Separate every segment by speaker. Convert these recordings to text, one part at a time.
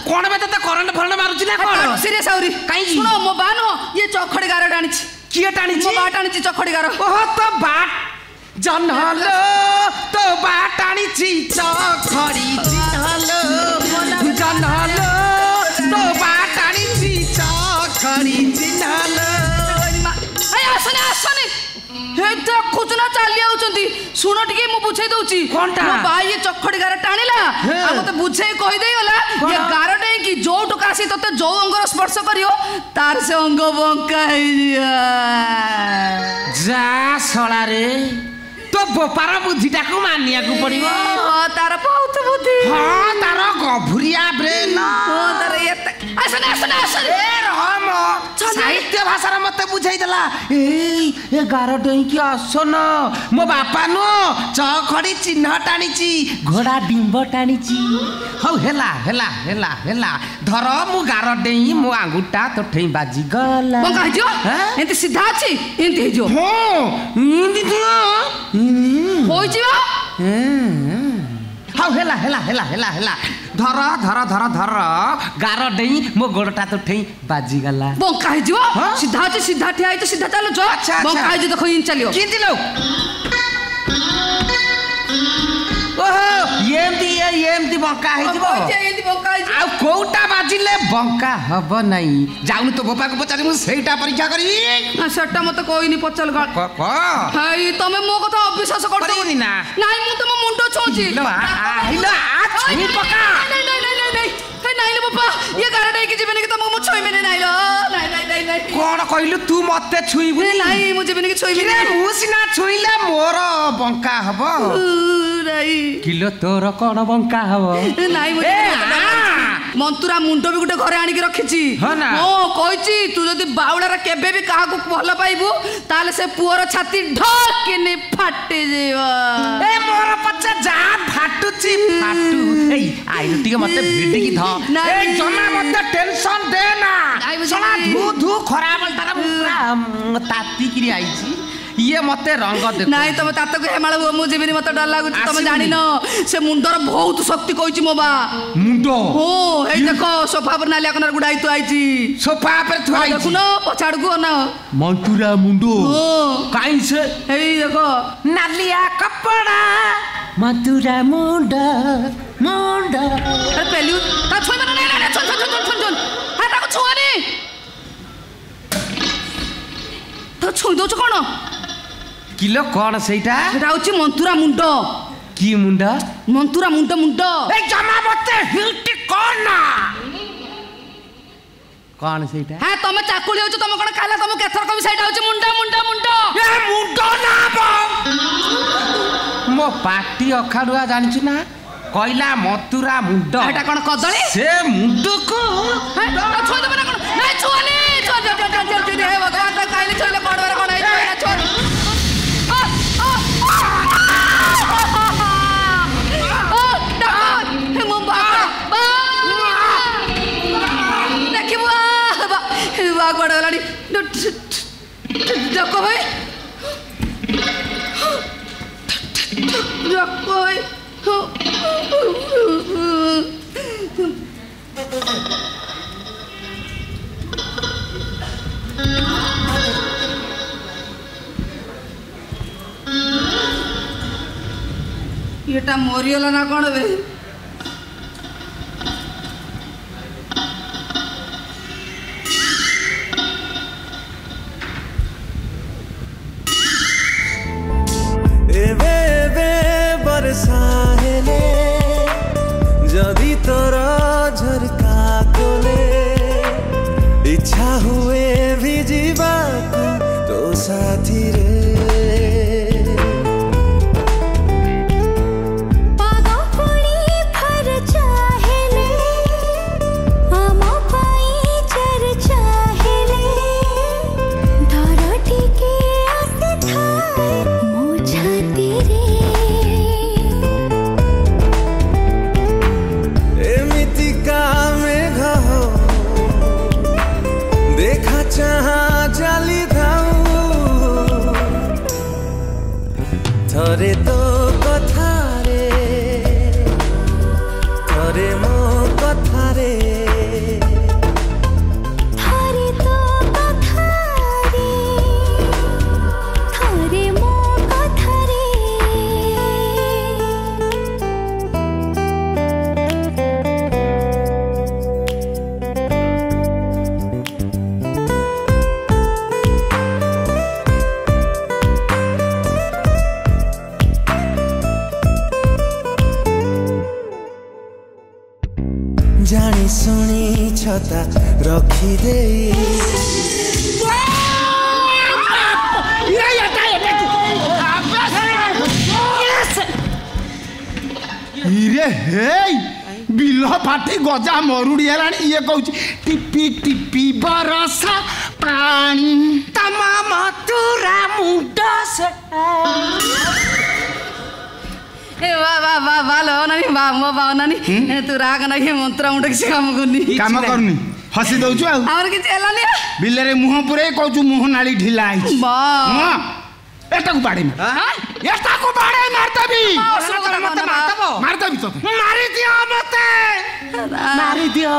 Speaker 1: कौन बे तते करंट फरंट मारुची ना कोन
Speaker 2: सीरियस आउरी
Speaker 1: काई
Speaker 2: सुनो मो बानो ये चखड़ी गार टाणी
Speaker 1: किए टाणी
Speaker 2: मो बा टाणी चखड़ी गार
Speaker 1: ओह तो बाट जनहलो तो बाट टाणी चखड़ी जनहलो जनहलो तो बाट टाणी चखड़ी जनहलो
Speaker 2: ए आसने आसने हे देखुच ना चली आउचंती सुनो टिके मु बुझाई दउची
Speaker 1: कोनटा
Speaker 2: मो भाई ये चखड़ी गार टाणीला आ मते बुझाई कहि देई गला ये गार टाई की जो टुकासी तते जो अंगर स्पर्श करियो तार से अंग बंका हे जिया
Speaker 1: जा सळा रे तो बोपार बुद्धिटा को मानिया को पड़िबो
Speaker 2: हां तार बहुत बुद्धि
Speaker 1: हां तार गभुरिया ब्रेन
Speaker 2: हां तार ये आसने आसने आसने
Speaker 1: ए रहम साहित्य भाषा रे मते बुझाई देला ए गार डई की आसन मो बापा नो चखड़ी चिन्ह टाणीची घोड़ा डिंब टाणीची हौ हेला हेला हेला हेला धर मु गार डई मो आंगुटा तो ठई बाजी गला
Speaker 2: बंका हिजो एंती सीधा अछि एंती हिजो
Speaker 1: हो इंदी दियो
Speaker 2: होइची बा
Speaker 1: हाउ हेला हेला हेला हेला हेला धर धर धर धर गार डई मो गोड़टा तो ठई बाजी गला
Speaker 2: बंका हिजो सीधा अछि सीधा ठिया आई तो सीधा चलो जो बंका हिजो देखो इन चलियो
Speaker 1: किंती लो ओहो येमती बंका हिजबो
Speaker 2: एंती बंका हिजो
Speaker 1: आ कोउटा बाजिले बंका हबो नाही जाउनु तो बापा को पचारि मु सेइटा परीक्षा करबी
Speaker 2: ना सेटा मते कोई नी पचल ग
Speaker 1: क
Speaker 2: हाय तमे मो कथा अविश्वास करतो
Speaker 1: करबी ना
Speaker 2: नाही मु तम मुंडो छोची
Speaker 1: लो आ छई पका
Speaker 2: नहीं नहीं नहीं नहीं नहीं हे नाही ले बापा ये गारडा की जीवन के तम मु छोई मेने नाही लो नहीं नहीं नहीं नहीं
Speaker 1: कोन कहिलु तू मते छुईबु
Speaker 2: नहीं मु जीवन के छोई मेने
Speaker 1: मु सिना छुईले मोर बंका हबो
Speaker 2: नहीं
Speaker 1: किलो तोर कोन बंका हबो
Speaker 2: नहीं मुझे मंतुरा मुंडो भी गुटे घरे आनी के रखिची
Speaker 1: हो
Speaker 2: कहिची तू जदी बाउला रे केबे भी काहा को भल पाइबू ताले से पुअर छाती ढक के ने फाटे जेवा
Speaker 1: ए मोर पछा जा फाटुची फाटू ए आइलो टिके मते भिडी की ध ए जमा मते टेंशन दे ना सला धू धू खराब तारा पूरा ताती किरी आइची ये मते रंग दे
Speaker 2: नाही तमे तात को हेमाळ मु जेबेनी मते डर लागु तमे जानि न से मुंडर बहुत शक्ति कहिची मो बा
Speaker 1: मुंडो
Speaker 2: हो हे देखो सोफा पर नालिया कनर गुडाई तो आइची
Speaker 1: सोफा पर तो आइची
Speaker 2: देखु न पछाड़ को ना
Speaker 1: मंतुरा मुंडो
Speaker 2: हो
Speaker 1: काई से
Speaker 2: हे देखो
Speaker 1: नालिया कपड़ा मंतुरा मुंडा मुंडा
Speaker 2: अरे पेलियो ता छोई मन नहीं नहीं छोन छोन छोन छोन हा ता को छोनी तो छोई दो कोन
Speaker 1: किलो कोन सेटा
Speaker 2: सेटा होची मंतुरा मुंडो
Speaker 1: की मुंडा
Speaker 2: मंतुरा मुंडो मुंडो
Speaker 1: ए जमा मते हिलटी कोन कोन सेटा
Speaker 2: हां तमे चाकुली होछ तमे कोन खाला तमे केथर कमी सेटा होची मुंडा मुंडा मुंडो
Speaker 1: ए मुंडो ना बो मो पाटी अखाडुआ जानिछु ना कइला मथुरा मुंडो
Speaker 2: एटा कोन कदली
Speaker 1: से मुंडो को
Speaker 2: छोई दे ना कोन नहीं छोनी चल हे भगवान ता काइले छोइले कोन बार कोन आई ना छोड़ गड़गलाड़ी देखो भाई देखो भाई येटा मरियला ना कौन बे
Speaker 3: बरसाहेले जदि तोरा झरका कोले इच्छा हुए भी जीवा तो साथी रे थरे तो कथा रे थरे मो कथा रे ମିଛତା ରଖିଦେ
Speaker 1: ଇରେ ହେଇ ବିଲ ପାଟି ଗଜା ମରୁଡ଼ି ହେଲାଣି ଇଏ କହୁଛି ଟିପି ଟିପି ବରସା ପାଣି ତମ ମଥୁରା ମୁଣ୍ଡ ସେ
Speaker 2: ए वा लो नानी वा मो बा नानी तू राग ना ये मंत्र मुंड किसी काम करनी
Speaker 1: हसी दउछु आ
Speaker 2: और किछ एलानी
Speaker 1: बिलरे मुंह पुरे कहू मुंह नाली ढिला आइछ
Speaker 2: बा
Speaker 1: एटा को बाड़े मार देबी मार देबी तो मारी दियो मते मारी दियो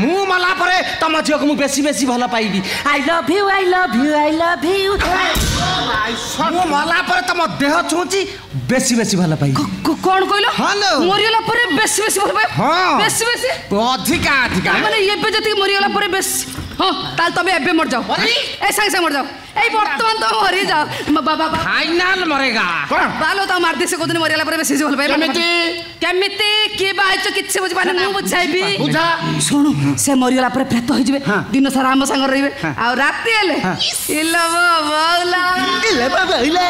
Speaker 1: मु मला परे तम झियो को मु बेसी बेसी भला पाइबी I love you I love you I love you मु मला परे तम देह छुची बेसी बेसी भला पाइबी
Speaker 2: कोन कहलो
Speaker 1: हेलो
Speaker 2: मरियला परे बेसी बेसी भला पाइ
Speaker 1: हां
Speaker 2: बेसी बेसी
Speaker 1: अधिका अधिका
Speaker 2: माने ये पे जति मरियला परे बेसी हां ताल तबे एबे मर जाओ ए संग संग मर जाओ ए वर्तमान तो मरि जाओ बाबा
Speaker 1: फाइनल मरेगा
Speaker 2: बालो तो मार दे से कोदिन मरियला परे बेसी भला पाइ केमिति के बाइच किछ बुझ पाने मु बुझाइबी
Speaker 1: बुझा
Speaker 2: सुनु से मरियला परे प्रेत होई जबे दिन सारा हम संग रहिबे आ राती एले इलो बाबा
Speaker 1: इले बाबा इले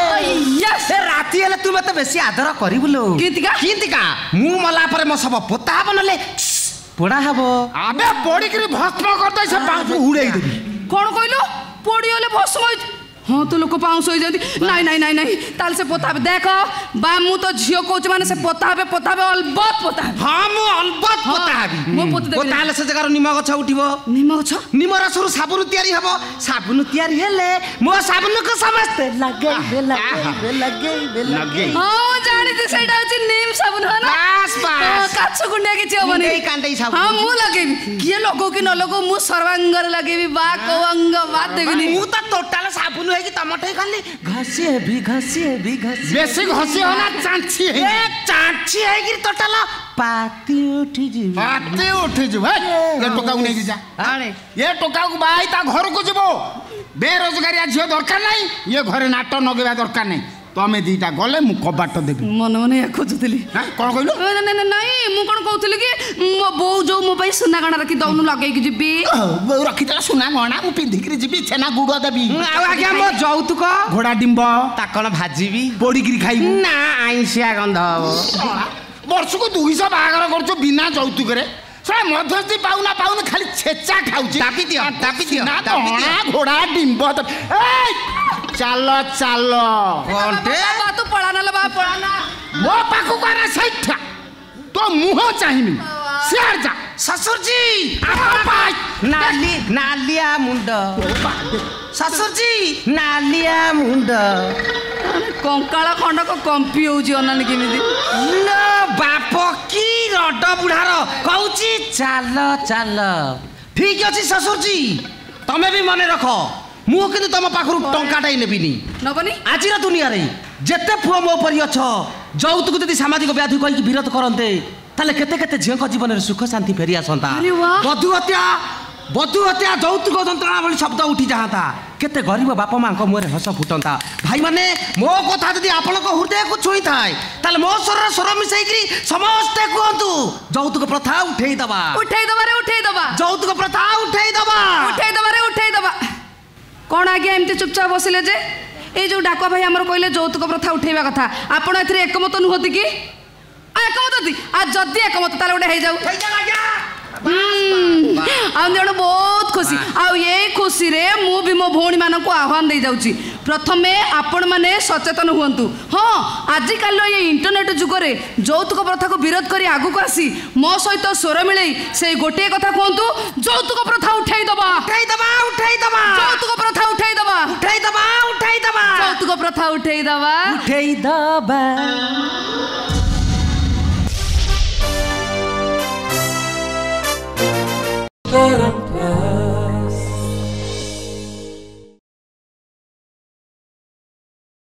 Speaker 1: यस राती एले तू मते बेसी आदर करिबुलो किंतिका मु मला परे म सब पोता बनले पोड़ा हबो आबे पोड़ी करी भस्म कर दे से पांच उड़ाई देबी
Speaker 2: कोन कहलो पोड़ी होले भस्म होई हाँ तो लोक पाउस हो जाती नहीं नहीं नहीं नहीं ताल से पोता देख बा मु तो झियो कहूँ माने से पोता अलबत पोता
Speaker 1: हाँ मु अलबत पोता
Speaker 2: मो पोता
Speaker 1: पोताले से जगार निम गछ उठिबो
Speaker 2: निम गछ
Speaker 1: निम रसरु साबुन तयारी हबो साबुन तयारी हेले मो साबुन को समझते लगे
Speaker 2: हां जानि जे सेटा होची नीम साबुन है ना
Speaker 1: बस बस
Speaker 2: काछ गुंडे के छियो बने
Speaker 1: कांडे साबुन
Speaker 2: हां मु लगेबी किए लगो कि न लगो मु सर्वांगर लगेबी बा कवंग बात देबी
Speaker 1: मु त टोटल साबुन है कि टमाटर खाली घसी बेसी घसी होना चांची है कि टोटल पाती उठी जी ये टोका को नहीं जा ये टोका को बाई ता घर को जीवो बेरोजगारिया झियो दरकार नहीं ये घरे नाटो नगेबा दरकार नहीं तमे दीटा गले मु कबाट देबी
Speaker 2: मन मन या खोजुतली
Speaker 1: कोन कहलो
Speaker 2: नहीं नहीं मु कोन कहउतली कि मो बो जो मो पई सुना गणा रखी दउनु लगै कि जिबी
Speaker 1: बो रखी तला सुना गणा मु पिंधी करी जिबी छेना गुड़ देबी आ आज्ञा मो जौतुक घोड़ा डिंब ताकण भाजीबी पोड़ी करी खाइबू ना आइसिया गंध हबो वर्ष को 200 बागर करछो बिना जौतुक रे सरा मध्यस्थी पाउना खाली छेचा खाउची दापी दियो ना घोड़ा डिंब ए चलो चलो
Speaker 2: कोंटे बाबा तू पळाना ले बाबा पळाना
Speaker 1: मो पाखु काना सैठा तो मुह चाहिमी शेर जा ससुर जी आपन पाई नालिया मुंड ससुर जी नालिया मुंड
Speaker 2: कंकाला खंड को कंपी होउजी अनानी केमिति
Speaker 1: न बाप की रड बुढ़ार कहूची चलो चलो ठीक अछि ससुर जी तमे भी मने रखो मु किंतु तम पाखरु टंकाटाई नेबिनी
Speaker 2: नबनी
Speaker 1: आजिर दुनिया रे जेते पुओ मो परि अछ जौतुक जदि सामाजिक व्याधि कहि विरोध करन्ते ताले केते केते झियक जीवन रे सुख शांति फेरि आसंता बधु हत्या जौतुक जंत्रणा भली शब्द उठी जाता केते गरीब बापा मां को मुरे हस फुटंता भाई माने मो कथा जदि आपन को हृदय को छुई थाए ताले मो स्वर मिसई करी समस्त कहंतु जौतुक प्रथा उठेई दबा जौतुक प्रथा उठेई दबा
Speaker 2: कौन आज्ञा एमती चुपचाप बसिले जे ए जो डाकुआ भाई हमर कहले जौतुक प्रथा उठेबा कथा आपण एथरे एकमत नुहति कि एकमत दी आ जदी एकमत ताले उडे हे जाऊ जन बहुत खुशी आई खुशी रे मु भी मो भौणी मान को आह्वान दे जाऊँगी प्रथमे आपण मैंने सचेतन हुंतु हाँ आजिकल ये इंटरनेट जुगरे जौतुक प्रथा को विरोध करी आगु को आसी मो सहित स्वर मिले से गोटे कथा कहतु जौतुक प्रथा उठाई दबा जौतुक प्रथा उठाई दबा जौतुक प्रथा उठाई दबा
Speaker 3: But I'm